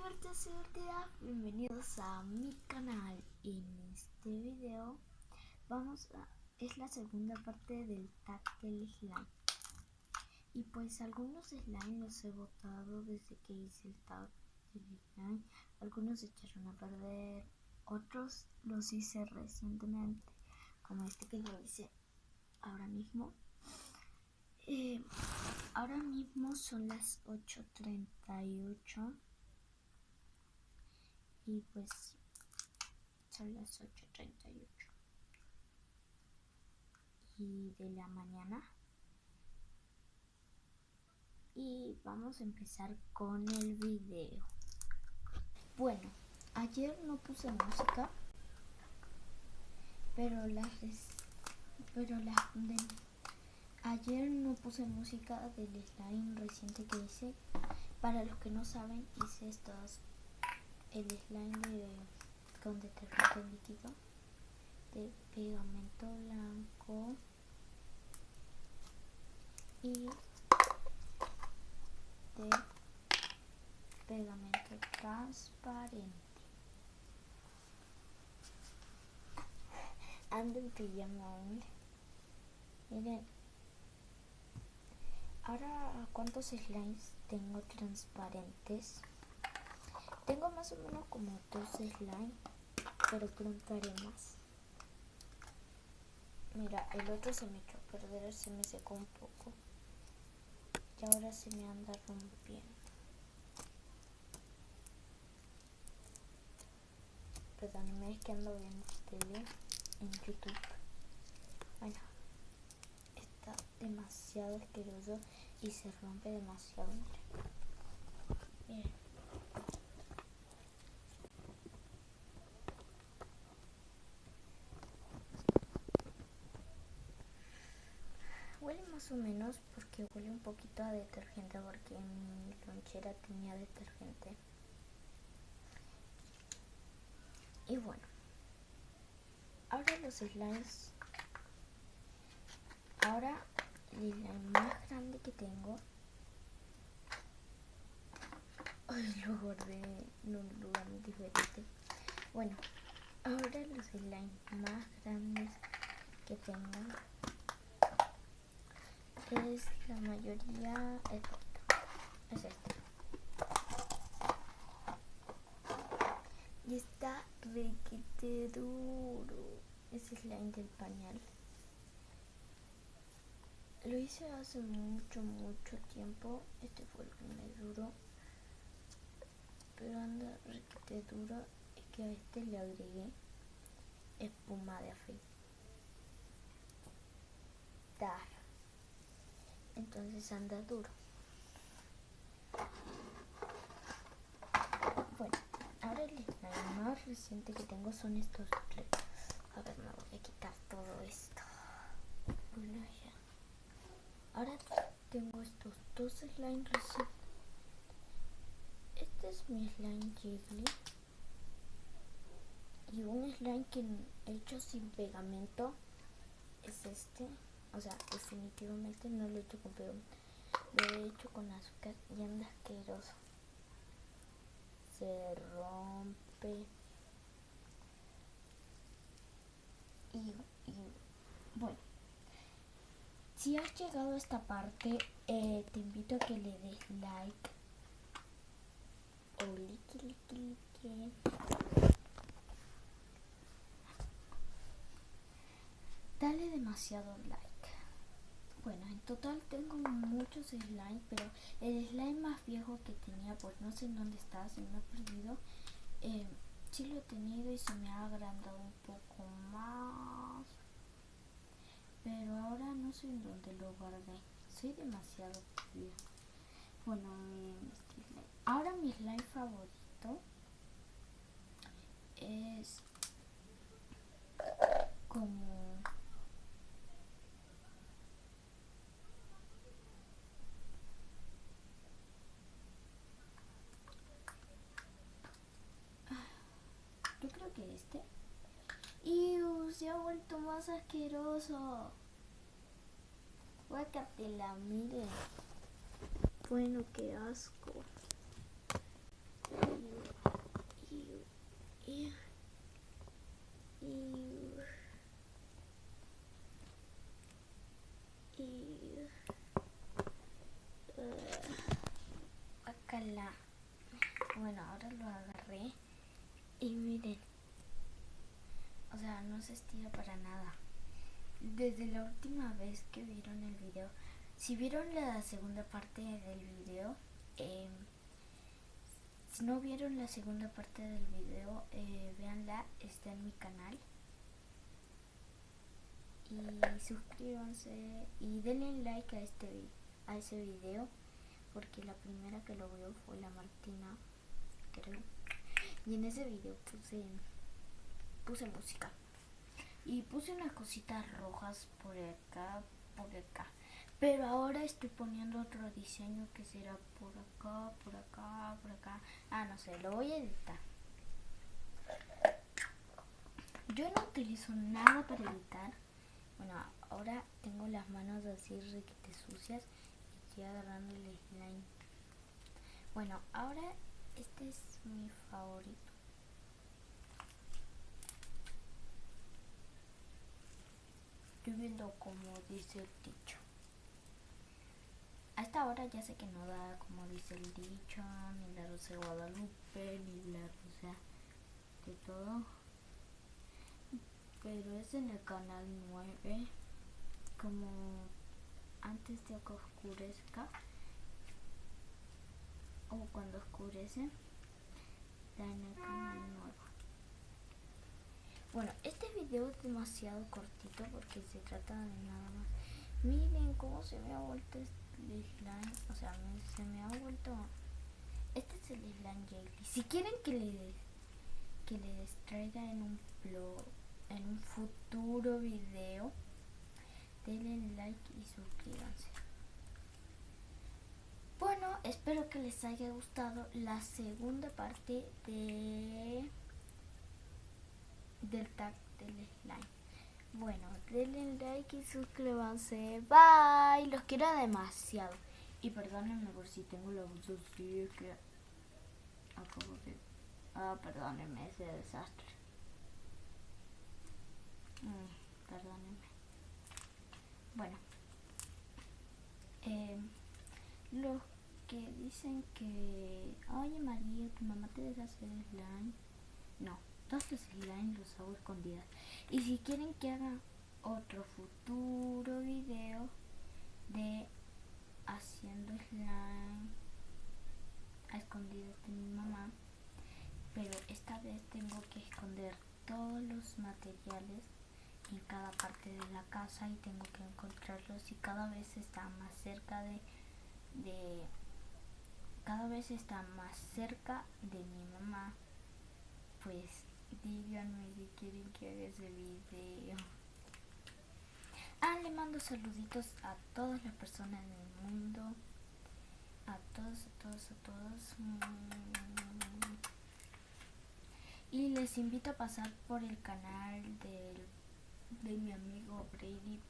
divertidas, bienvenidos a mi canal. En este video es la segunda parte del tag del slime. Y pues algunos slime los he botado desde que hice el tag del slime. Algunos se echaron a perder, otros los hice recientemente, como este que lo hice ahora mismo. Ahora mismo son las 8:38 y pues son las 8:38 y de la mañana, y vamos a empezar con el video. Bueno, ayer no puse música, ayer no puse música del slime reciente que hice. Para los que no saben, hice el slime con detergente líquido, de pegamento blanco y de pegamento transparente. Ando en pijama aún. Miren, ahora cuántos slimes tengo transparentes. Tengo más o menos como 2 slimes, pero pronto haré más. Mira, el otro se me echó a perder, se me secó un poco y ahora se me anda rompiendo. Perdónenme, es que ando viendo tele en YouTube. Bueno, está demasiado asqueroso y se rompe demasiado. Miren. Huele más o menos, porque huele un poquito a detergente, porque mi lonchera tenía detergente. Y bueno, ahora los slimes. Ahora el slime más grande que tengo. Ay, lo guardé en un lugar muy diferente. Bueno, ahora los slimes más grandes que tengo es la mayoría es este. Y está requete duro. Es slime del pañal. Lo hice hace mucho tiempo. Este fue el que me duró, pero anda requete duro. Es que a este le agregué espuma de afeitar, entonces anda duro. Bueno, ahora el slime más reciente que tengo son estos tres. A ver, me voy a quitar todo esto. Bueno, ya. Ahora tengo estos dos slime recientes. Este es mi slime Jiggly. Y un slime que he hecho sin pegamento es este. O sea, definitivamente no lo he hecho con pegamento. Lo he hecho con azúcar y anda asqueroso. Se rompe. Y bueno, si has llegado a esta parte, te invito a que le des like o like. Dale demasiado like. Bueno, en total tengo muchos slime, pero el slime más viejo que tenía, pues no sé en dónde está, se me ha perdido. Sí lo he tenido y se me ha agrandado un poco más, pero ahora no sé en dónde lo guardé. Soy demasiado vieja. Bueno, ahora mi slime favorito es como yo creo que este. ¡Y se ha vuelto más asqueroso! Guácatela, miren. Bueno, qué asco. Bueno, ahora lo agarré y miren, o sea, no se estira para nada. Desde la última vez que vieron el video, si vieron la segunda parte del video, si no vieron la segunda parte del video, véanla, está en mi canal. Y suscríbanse y denle like a ese video, porque la primera que lo vio fue la Martina, creo. Y en ese video puse música. Y puse unas cositas rojas por acá, por acá. Pero ahora estoy poniendo otro diseño que será por acá, por acá, por acá. Ah, no sé, lo voy a editar. Yo no utilizo nada para editar. Bueno, ahora tengo las manos así requete sucias y estoy agarrando el slime. Bueno, ahora este es mi favorito. Estoy viendo como dice el dicho. A esta hora ya sé que no da como dice el dicho, ni la Rosa de Guadalupe, ni la Rosa de todo. Pero es en el canal 9, como antes de que oscurezca o cuando oscurece, da en el canal 9. Bueno, este video es demasiado cortito porque se trata de nada más. Miren cómo se me ha vuelto el slime, o sea, se me ha vuelto. Este es el slime jelly. Si quieren que les traiga en un futuro video, denle like y suscríbanse. Bueno, espero que les haya gustado la segunda parte del tag del slime. Bueno, denle like y suscríbanse. Bye. Los quiero demasiado. Y perdónenme por si tengo la voz así, es que acabo de... perdónenme ese desastre. Perdónenme. Bueno. Los que dicen que... Oye María, tu mamá te deja hacer slime. No, todos los slime los hago escondidas. Y si quieren que haga otro futuro video de haciendo slime a escondidas de mi mamá, pero esta vez tengo que esconder todos los materiales en cada parte de la casa y tengo que encontrarlos, y cada vez está más cerca cada vez está más cerca de mi mamá. Pues díganme si quieren que haga ese video. Le mando saluditos a todas las personas del mundo, a todos, a todos, a todos. Y les invito a pasar por el canal de mi amigo Brady